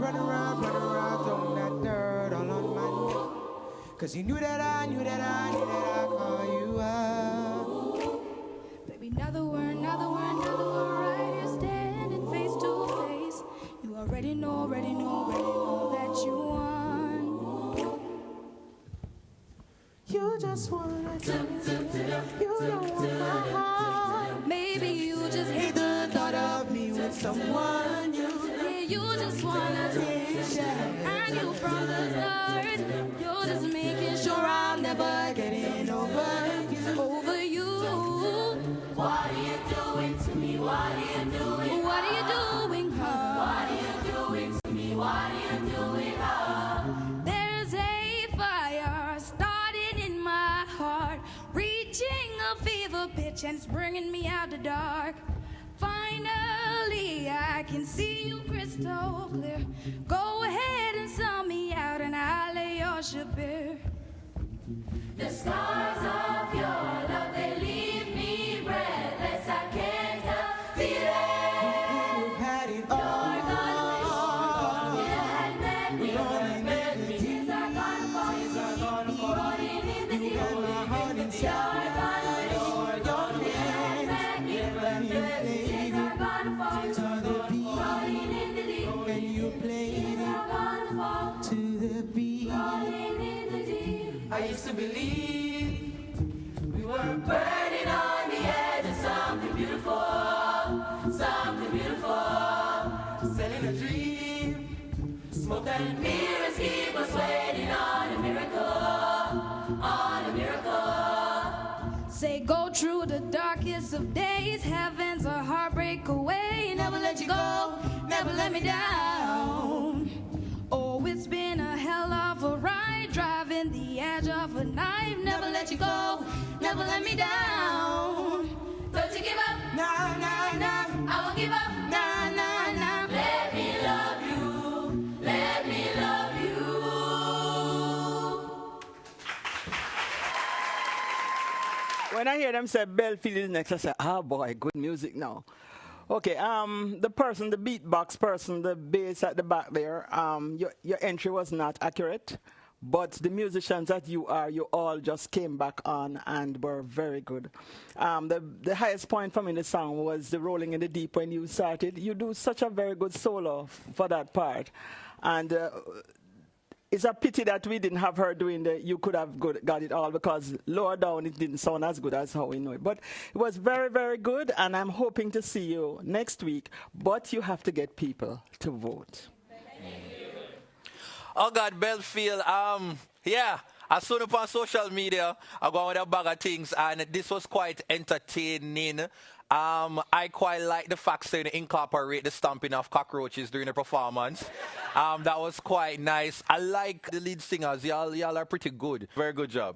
run around, throwing that dirt all on my neck. Cause you knew that I call you up. Baby, another word right here standing face to face. You already know that you won. You just wanna you don't want my heart. Maybe you just hate the thought of me with someone new. Yeah, you just wanna and you from the start. You're just making sure I'm never getting over you. What are you doing to me? What are you doing? What are you doing, huh? What are you doing to me? What are you doing, huh? There's a fire starting in my heart, reaching a fever pitch and it's bringing me out the dark. Finally, I can see you crystal clear. Go ahead and sell me out and I'll lay your ship bare. The scars of your love, they leave me breathless. I can't help feeling. You've had it all. You had Medley. Tears are gonna fall. Rolling in the deep. You had my heart inside. Tears are gonna fall. To the beat. Rolling in the deep. And you played Tears are gonna fall. to the beat. Rolling in the deep. I used to believe we were Burning on the edge of something beautiful. Something beautiful. selling a dream. Smoke that Mirrors keep us waiting on a miracle. On a miracle. Say go through the darkest of days, heaven's a heartbreak away. Never let you go, never let me down. Oh, it's been a hell of a ride, driving the edge of a knife. Never let you go, never let me down. Don't you give up. Nah, nah, nah. I won't give up. Nah, nah, nah. Let me love you. Let me love you. When I hear them say Bellefield is next, I say, oh boy, good music now. Okay, the beatbox person, the bass at the back there, your entry was not accurate, but the musicians that you all just came back on and were very good. The highest point for me in the song was the Rolling in the Deep when you started. You do such a very good solo for that part. And it's a pity that we didn't have her doing you could have got it all, because lower down it didn't sound as good as how we know it. But it was very, very good, and I'm hoping to see you next week. But you have to get people to vote. Oh God, Bellefield. Yeah, I saw it on social media. I go with a bag of things, and this was quite entertaining. I quite like the fact that they incorporate the stomping of cockroaches during the performance. That was quite nice. I like the lead singers. Y'all are pretty good. Very good job.